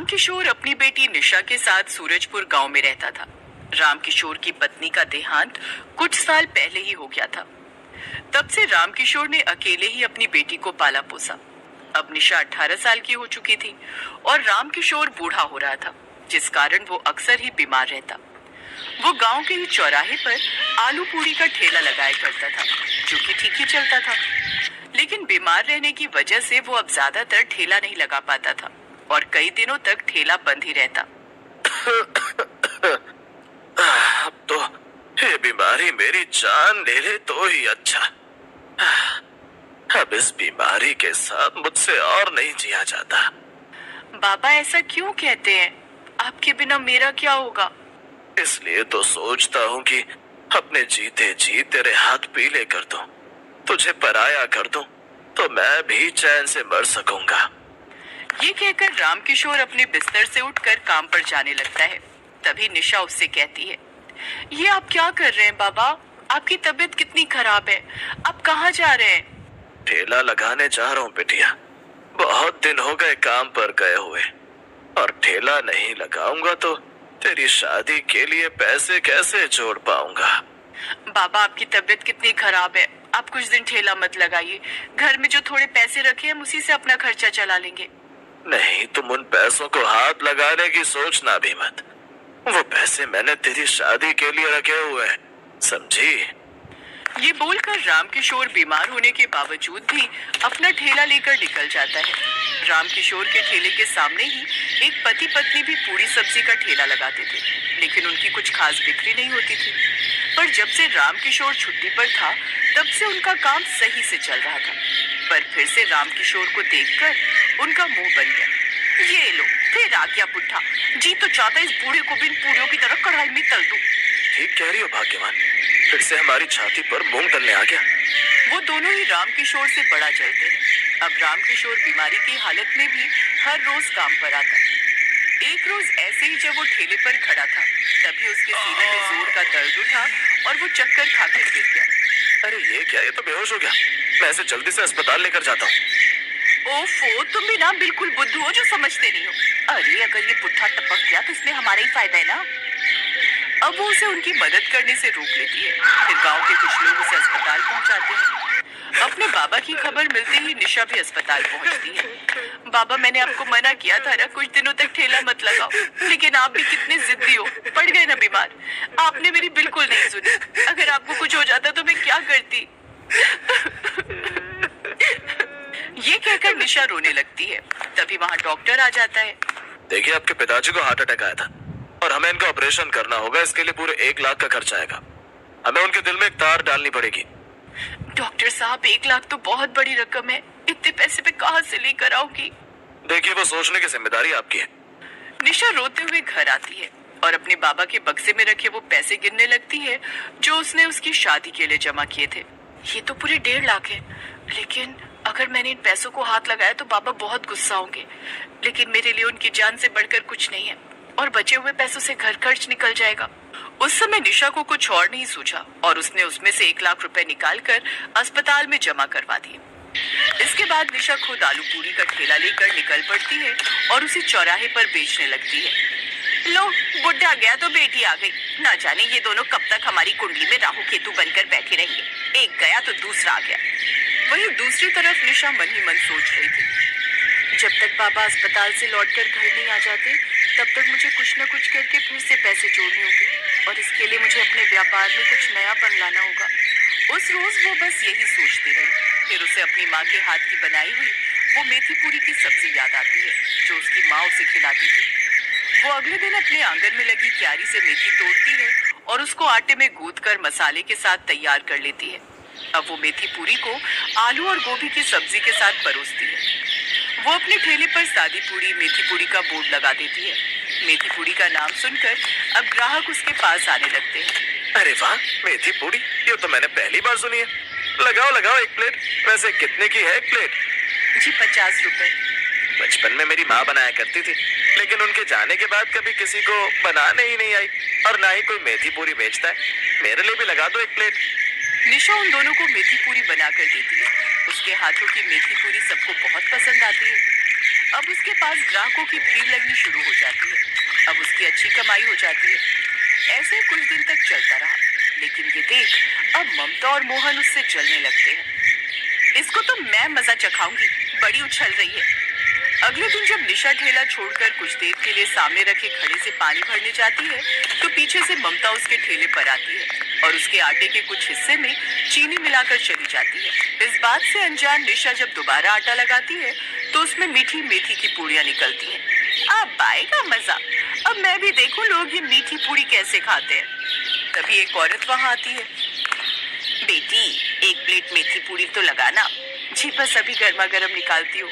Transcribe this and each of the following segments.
रामकिशोर अपनी बेटी निशा के साथ सूरजपुर गांव में रहता था। रामकिशोर की पत्नी का देहांत कुछ साल पहले ही हो गया था। तब से रामकिशोर ने अकेले ही अपनी बेटी को पाला पोसा। अब निशा 18 साल की हो चुकी थी और रामकिशोर बूढ़ा हो रहा था, जिस कारण वो अक्सर ही बीमार रहता। वो गांव के ही चौराहे पर आलू पूरी का ठेला लगाया करता था, जो कि ठीक ही चलता था। लेकिन बीमार रहने की वजह से वो अब ज्यादातर ठेला नहीं लगा पाता था और कई दिनों तक ठेला बंद ही रहता। अब तो ये बीमारी मेरी जान ले ले तो ही अच्छा। अब इस बीमारी के साथ मुझसे और नहीं जिया जाता। बाबा ऐसा क्यों कहते हैं? आपके बिना मेरा क्या होगा? इसलिए तो सोचता हूँ कि अपने जीते जी तेरे हाथ पीले कर दूं, तुझे पराया कर दूं, तो मैं भी चैन से मर सकूंगा। ये कहकर रामकिशोर अपने बिस्तर से उठकर काम पर जाने लगता है। तभी निशा उससे कहती है, ये आप क्या कर रहे हैं बाबा? आपकी तबीयत कितनी खराब है, आप कहाँ जा रहे हैं? ठेला लगाने जा रहा हूँ बिटिया। बहुत दिन हो गए काम पर गए हुए, और ठेला नहीं लगाऊंगा तो तेरी शादी के लिए पैसे कैसे जोड़ पाऊंगा। बाबा आपकी तबीयत कितनी खराब है, आप कुछ दिन ठेला मत लगाइए। घर में जो थोड़े पैसे रखे हम उसी से अपना खर्चा चला लेंगे। नहीं, तुम उन पैसों को हाथ लगाने की सोचना भी मत। वो पैसे मैंने तेरी शादी के लिए रखे हुए हैं, समझी? ये बोलकर रामकिशोर बीमार होने के बावजूद भी अपना ठेला लेकर निकल जाता है। रामकिशोर के ठेले के सामने ही एक पति पत्नी भी पूरी सब्जी का ठेला लगाते थे, लेकिन उनकी कुछ खास बिक्री नहीं होती थी। पर जब से रामकिशोर छुट्टी पर था, तब से उनका काम सही से चल रहा था। पर फिर से रामकिशोर को देखकर उनका मुंह बन गया। ये लो, फिर आ गया बुढ़ा। जी तो चाहता इस बूढ़े को बिन पूरियों की तरह कढ़ाई में तल दूं। ठीक कह रही हो भाग्यवान, फिर से हमारी छाती पर मूंग तलने आ गया। वो दोनों ही रामकिशोर से बड़ा चलते हैं। अब रामकिशोर बीमारी की हालत में भी हर रोज काम पर आता। एक रोज ऐसे ही जब वो ठेले पर खड़ा था, तभी उसके सीने में जोर का दर्द उठा और वो चक्कर खाकर गिर गया। अरे ये क्या, ये तो बेहोश हो गया। मैं इसे जल्दी से अस्पताल लेकर जाता हूँ। ओफो, तुम भी ना बिल्कुल बुद्धू हो जो समझते नहीं हो। अरे अगर ये बुढ़ा टपक गया तो इसमें हमारा ही फायदा है ना। अब वो उसे उनकी मदद करने से रोक लेती है। फिर गांव के कुछ लोग उसे अस्पताल पहुंचाते हैं। अपने बाबा की खबर मिलते ही निशा भी अस्पताल पहुंचती है। बाबा, मैंने आपको मना किया था ना, कुछ दिनों तक ठेला मत लगाओ, लेकिन आप भी कितने जिद्दी हो, पड़ गए ना बीमार। आपने मेरी बिल्कुल नहीं सुनी। अगर आपको कुछ हो जाता तो मैं क्या करती? ये कहकर निशा रोने लगती है। तभी वहाँ डॉक्टर आ जाता है। देखिए, आपके पिताजी को हार्ट अटैक आया था और हमें इनका ऑपरेशन करना होगा। इसके लिए पूरे 1 लाख का खर्चा आएगा। हमें उनके दिल में एक तार डालनी पड़ेगी। डॉक्टर साहब, 1 लाख तो बहुत बड़ी रकम है, इतने पैसे पे कहाँ से लेकर आऊंगी? देखिए, वो सोचने की जिम्मेदारी आपकी है। निशा रोते हुए घर आती है और अपने बाबा के बक्से में रखे वो पैसे गिनने लगती है जो उसने उसकी शादी के लिए जमा किए थे। ये तो पूरे 1.5 लाख है, लेकिन अगर मैंने इन पैसों को हाथ लगाया तो बाबा बहुत गुस्सा होंगे। लेकिन मेरे लिए उनकी जान से बढ़कर कुछ नहीं है और बचे हुए पैसों से घर खर्च निकल जाएगा। उस समय निशा को कुछ और नहीं सूझा और उसने उसमें से 1 लाख रुपए निकालकर अस्पताल में जमा करवा दिए। इसके बाद निशा खुद आलू पूरी का ठेला लेकर निकल पड़ती है और उसी चौराहे पर बेचने लगती है। लो, बुढ़ा गया तो बेटी आ गई। ना जाने ये दोनों कब तक हमारी कुंडली में राहु केतु बनकर बैठे रहेंगे। एक गया तो दूसरा आ गया। वहीं दूसरी तरफ निशा मन ही मन सोच रही थी, जब तक बाबा अस्पताल से लौटकर घर नहीं आ जाते, तब तक मुझे कुछ न कुछ करके फिर से पैसे जोड़ने होंगे और इसके लिए मुझे अपने व्यापार में कुछ नयापन लाना होगा। उस रोज वो बस यही सोचती रही। फिर उसे अपनी माँ के हाथ की बनाई हुई वो मेथी पूरी की सब्जी याद आती है जो उसकी माँ उसे खिलाती थी। वो अगले दिन अपने आंगन में लगी क्यारी से मेथी तोड़ती है और उसको आटे में गूंथकर मसाले के साथ तैयार कर लेती है। अब वो मेथी पूरी को आलू और गोभी की सब्जी के साथ परोसती है। वो अपने ठेले पर सादी पूरी मेथी पूरी का बोर्ड लगा देती है। मेथी पूरी का नाम सुनकर अब ग्राहक उसके पास आने लगते हैं। अरे वाह, मेथी पूरी, ये तो मैंने पहली बार सुनी है। लगाओ लगाओ 1 प्लेट। वैसे कितने की है 1 प्लेट? जी 50 रुपए। बचपन में मेरी माँ बनाया करती थी, लेकिन उनके जाने के बाद कभी किसी को बनाने ही नहीं आई और ना ही कोई मेथी पूरी बेचता है। मेरे लिए भी लगा दो 1 प्लेट। निशा उन दोनों को मेथी पूरी बनाकर देती है। उसके हाथों की मेथी पूरी सबको बहुत पसंद आती है। अब उसके पास ग्राहकों की भीड़ लगनी शुरू हो जाती है। अब उसकी अच्छी कमाई हो जाती है। ऐसे कुछ दिन तक चलता रहा, लेकिन ये देख अब ममता और मोहन उससे जलने लगते हैं। इसको तो मैं मजा चखाऊंगी, बड़ी उछल रही है। अगले दिन जब निशा ठेला छोड़कर कुछ देर के लिए सामने रखे घड़े से पानी भरने जाती है, तो पीछे से ममता उसके ठेले पर आती है और उसके आटे के कुछ हिस्से में चीनी मिलाकर चली जाती है। इस बात से अनजान निशा जब दोबारा आटा लगाती है, तो उसमें मीठी मेथी की पूड़ियां निकलती हैं। अब आएगा मजा, अब मैं भी देखूं लोग ये मीठी पूड़ी कैसे खाते हैं। तभी एक औरत वहां आती है। बेटी, एक प्लेट मेथी पूड़ी तो लगाना। जी बस अभी गर्मा गर्म निकालती हूँ।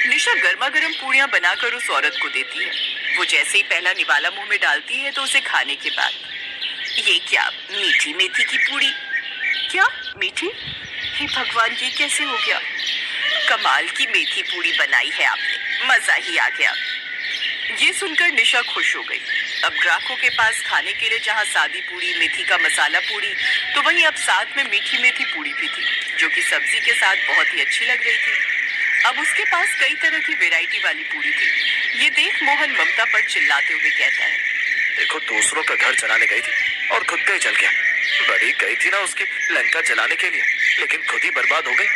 निशा गर्मा गर्म पूड़ियां बनाकर उस औरत को देती है। वो जैसे ही पहला निवाला मुंह में डालती है, तो उसे खाने के बाद, ये क्या मीठी मेथी की पूड़ी? क्या मीठी? हे भगवान, ये कैसे हो गया? कमाल की मेथी पूड़ी बनाई है आपने, मजा ही आ गया। ये सुनकर निशा खुश हो गई। अब ग्राहकों के पास खाने के लिए जहाँ सादी पूड़ी, मेथी का मसाला पूड़ी, तो वहीं अब साथ में मीठी मेथी पूड़ी भी थी, जो कि सब्जी के साथ बहुत ही अच्छी लग रही थी। अब उसके पास कई तरह की वैरायटी वाली पूड़ी थी। ये देख मोहन ममता पर चिल्लाते हुए कहता है, देखो, दूसरों का घर जलाने गई थी और खुद का ही जल गया। बड़ी गई थी ना उसकी लंका जलाने के लिए, लेकिन खुद ही बर्बाद हो गई।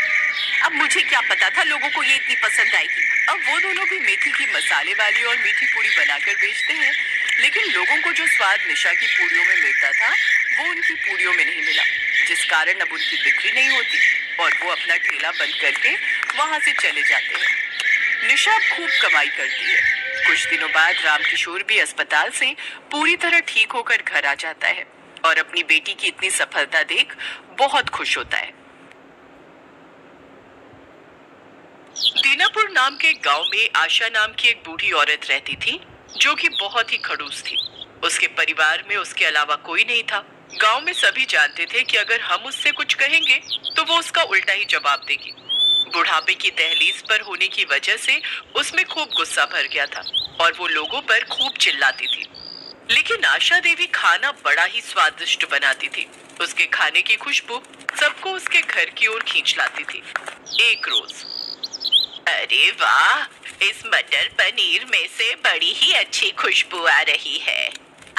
अब मुझे क्या पता था लोगों को ये इतनी पसंद आएगी। अब वो दोनों भी मेथी की मसाले वाली और मीठी पूड़ी बनाकर बेचते हैं, लेकिन लोगों को जो स्वाद निशा की पूड़ियों में मिलता था, वो उनकी पूड़ियों में नहीं मिला, जिस कारण अब उनकी बिक्री नहीं होती और वो अपना ठेला बंद करके वहां से चले जाते हैं। निशा खूब कमाई करती है। कुछ दिनों बाद रामकिशोर भी अस्पताल से पूरी तरह ठीक होकर घर आ जाता है और अपनी बेटी की इतनी सफलता देख बहुत खुश होता है। दीनापुर नाम के गांव में आशा नाम की एक बूढ़ी औरत रहती थी, जो कि बहुत ही खड़ूस थी। उसके परिवार में उसके अलावा कोई नहीं था। गांव में सभी जानते थे कि अगर हम उससे कुछ कहेंगे तो वो उसका उल्टा ही जवाब देगी। बुढ़ापे की दहलीज पर होने की वजह से उसमें खूब गुस्सा भर गया था और वो लोगों पर खूब चिल्लाती थी। लेकिन आशा देवी खाना बड़ा ही स्वादिष्ट बनाती थी। उसके खाने की खुशबू सबको उसके घर की ओर खींच लाती थी। एक रोज, अरे वाह, इस मटर पनीर में से बड़ी ही अच्छी खुशबू आ रही है।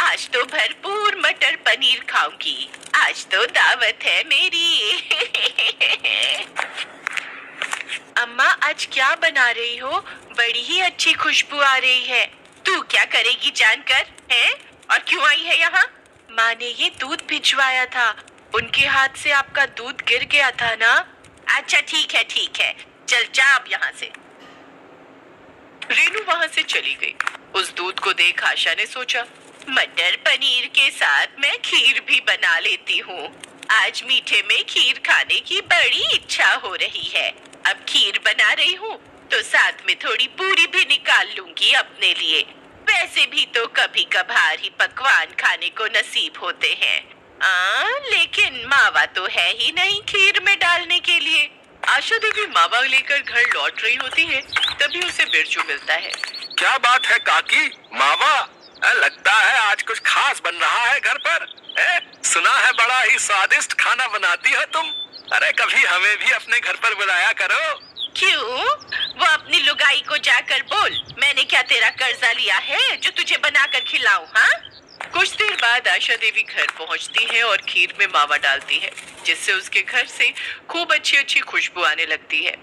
आज तो भरपूर मटर पनीर खाऊंगी। आज तो दावत है मेरी। अम्मा, आज क्या बना रही हो? बड़ी ही अच्छी खुशबू आ रही है। तू क्या करेगी जानकर, हैं? और क्यों आई है यहाँ? माँ ने ये दूध भिजवाया था। उनके हाथ से आपका दूध गिर गया था ना? अच्छा ठीक है, चल जा अब यहाँ से। रेनू वहाँ से चली गई। उस दूध को देख आशा ने सोचा, मटर पनीर के साथ मैं खीर भी बना लेती हूँ। आज मीठे में खीर खाने की बड़ी इच्छा हो रही है। अब खीर बना रही हूँ तो साथ में थोड़ी पूरी भी निकाल लूंगी अपने लिए। वैसे भी तो कभी कभार ही पकवान खाने को नसीब होते हैं। लेकिन मावा तो है ही नहीं खीर में डालने के लिए। आशा देवी मावा लेकर घर लौट रही होती है, तभी उसे बिरजू मिलता है। क्या बात है काकी, मावा? लगता है आज कुछ खास बन रहा है घर पर। सुना है बड़ा ही स्वादिष्ट खाना बनाती हो तुम। अरे कभी हमें भी अपने घर पर बुलाया करो। क्यों? वो अपनी लुगाई को जाकर बोल, मैंने क्या तेरा कर्जा लिया है जो तुझे बनाकर खिलाऊं? हाँ? कुछ देर बाद आशा देवी घर पहुंचती है और खीर में मावा डालती है, जिससे उसके घर से खूब अच्छी अच्छी खुशबू आने लगती है।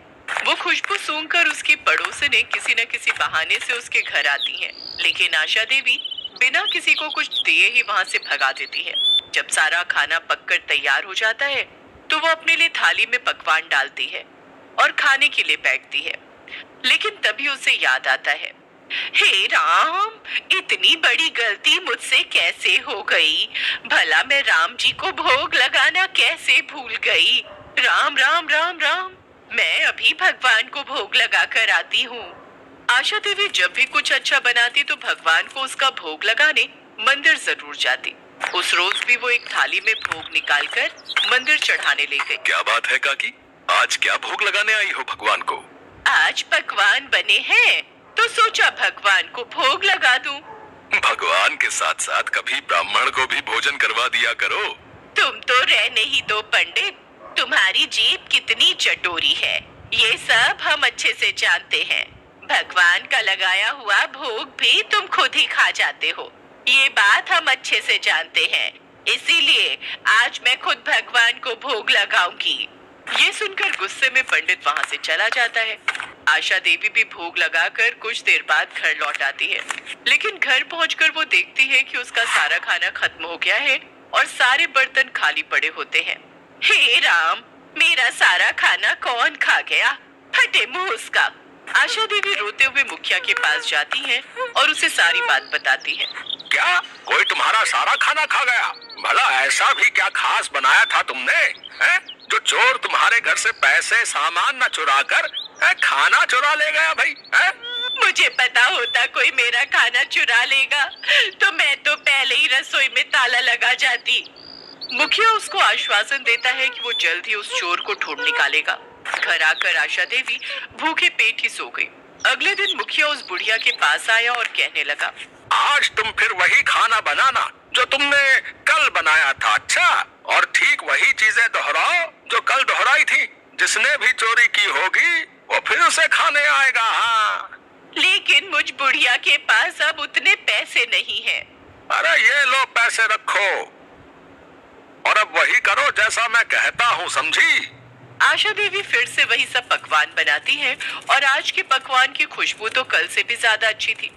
वो खुशबू सूंघकर उसकी पड़ोसने किसी न किसी बहाने से उसके घर आती है, लेकिन आशा देवी बिना किसी को कुछ दिए ही वहां से भगा देती है। जब सारा खाना पककर तैयार हो जाता है, तो वो अपने लिए थाली में पकवान डालती है और खाने के लिए बैठती है। लेकिन तभी उसे याद आता है, हे राम, इतनी बड़ी गलती मुझसे कैसे हो गई? भला मैं राम जी को भोग लगाना कैसे भूल गई? राम राम राम राम, मैं अभी भगवान को भोग लगा कर आती हूँ। आशा देवी जब भी कुछ अच्छा बनाती तो भगवान को उसका भोग लगाने मंदिर जरूर जाती। उस रोज भी वो एक थाली में भोग निकालकर मंदिर चढ़ाने ले गई। क्या बात है काकी, आज क्या भोग लगाने आई हो भगवान को? आज पकवान बने हैं तो सोचा भगवान को भोग लगा दूं। भगवान के साथ साथ कभी ब्राह्मण को भी भोजन करवा दिया करो। तुम तो रहने ही दो पंडित, तुम्हारी जीभ कितनी चटोरी है, ये सब हम अच्छे से जानते हैं। भगवान का लगाया हुआ भोग भी तुम खुद ही खा जाते हो, ये बात हम अच्छे से जानते हैं। इसीलिए आज मैं खुद भगवान को भोग लगाऊंगी। ये सुनकर गुस्से में पंडित वहाँ से चला जाता है। आशा देवी भी भोग लगाकर कुछ देर बाद घर लौट आती है, लेकिन घर पहुंचकर वो देखती है कि उसका सारा खाना खत्म हो गया है और सारे बर्तन खाली पड़े होते हैं। हे राम, मेरा सारा खाना कौन खा गया? फटे मुंह उसका। आशा देवी रोते हुए मुखिया के पास जाती है और उसे सारी बात बताती है। क्या कोई तुम्हारा सारा खाना खा गया? भला ऐसा भी क्या खास बनाया था तुमने, है? जो चोर तुम्हारे घर से पैसे सामान न चुरा कर खाना चुरा ले गया भाई, है? मुझे पता होता कोई मेरा खाना चुरा लेगा तो मैं तो पहले ही रसोई में ताला लगा जाती। मुखिया उसको आश्वासन देता है कि वो जल्द ही उस चोर को ढूंढ निकालेगा। घर आकर आशा देवी भूखे पेट ही सो गई। अगले दिन मुखिया उस बुढ़िया के पास आया और कहने लगा, आज तुम फिर वही खाना बनाना जो तुमने कल बनाया था, अच्छा? और ठीक वही चीजें दोहराओ जो कल दोहराई थी। जिसने भी चोरी की होगी वो फिर उसे खाने आएगा। हाँ, लेकिन मुझ बुढ़िया के पास अब उतने पैसे नहीं हैं। अरे ये लो पैसे रखो और अब वही करो जैसा मैं कहता हूँ, समझी? आशा देवी फिर से वही सब पकवान बनाती है और आज के पकवान की खुशबू तो कल से भी ज्यादा अच्छी थी।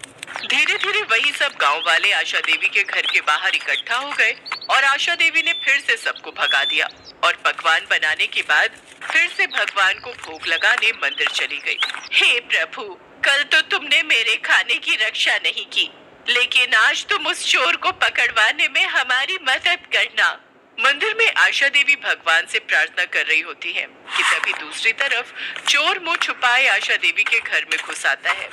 धीरे धीरे वही सब गांव वाले आशा देवी के घर के बाहर इकट्ठा हो गए और आशा देवी ने फिर से सबको भगा दिया और पकवान बनाने के बाद फिर से भगवान को भोग लगाने मंदिर चली गई। हे प्रभु, कल तो तुमने मेरे खाने की रक्षा नहीं की, लेकिन आज तुम उस चोर को पकड़वाने में हमारी मदद करना। मंदिर में आशा देवी भगवान से प्रार्थना कर रही होती है कि तभी दूसरी तरफ चोर मुंह छुपाए आशा देवी के घर में घुस आता है।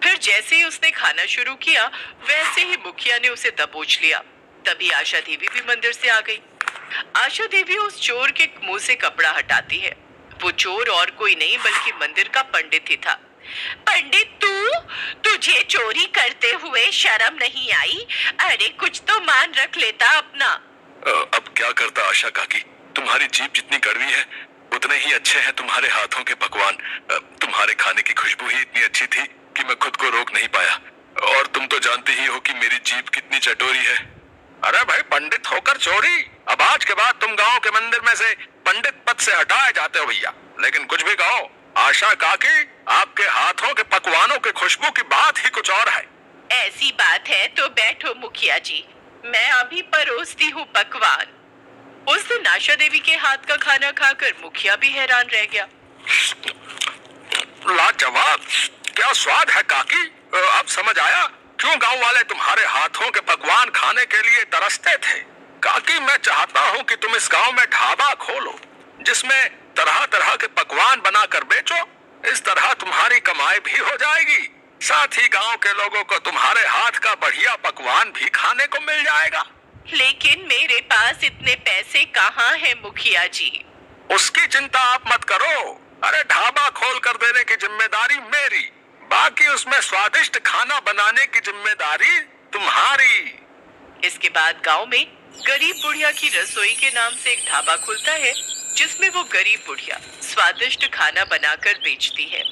फिर जैसे ही उसने खाना शुरू किया वैसे ही मुखिया ने उसे दबोच लिया। तभी आशा देवी भी मंदिर से आ गई। आशा देवी उस चोर के मुंह से कपड़ा हटाती है। वो चोर और कोई नहीं बल्कि मंदिर का पंडित ही था। पंडित, तुझे चोरी करते हुए शर्म नहीं आई? अरे कुछ तो मान रख लेता अपना। अब क्या करता आशा काकी, तुम्हारी जीभ जितनी कड़वी है उतने ही अच्छे हैं तुम्हारे हाथों के पकवान। तुम्हारे खाने की खुशबू ही इतनी अच्छी थी कि मैं खुद को रोक नहीं पाया। और तुम तो जानते ही हो कि मेरी जीभ कितनी चटोरी है। अरे भाई, पंडित होकर चोरी? अब आज के बाद तुम गांव के मंदिर में से पंडित पद से हटाए जाते हो भैया। लेकिन कुछ भी कहो, आशा काकी, आपके हाथों के पकवानों की खुशबू की बात ही कुछ और है। ऐसी बात है तो बैठो मुखिया जी, मैं अभी परोसती हूँ पकवान। उस दिन आशा देवी के हाथ का खाना खाकर मुखिया भी हैरान रह गया। लाजवाब, क्या स्वाद है काकी। अब समझ आया क्यों गांव वाले तुम्हारे हाथों के पकवान खाने के लिए तरसते थे। काकी, मैं चाहता हूँ कि तुम इस गांव में ढाबा खोलो जिसमें तरह तरह के पकवान बनाकर बेचो। इस तरह तुम्हारी कमाई भी हो जाएगी, साथ ही गांव के लोगों को तुम्हारे हाथ का बढ़िया पकवान भी खाने को मिल जाएगा। लेकिन मेरे पास इतने पैसे कहाँ हैं मुखिया जी? उसकी चिंता आप मत करो। अरे ढाबा खोल कर देने की जिम्मेदारी मेरी, बाकी उसमें स्वादिष्ट खाना बनाने की जिम्मेदारी तुम्हारी। इसके बाद गांव में गरीब बुढ़िया की रसोई के नाम से एक ढाबा खुलता है जिसमें वो गरीब बुढ़िया स्वादिष्ट खाना बनाकर बेचती है।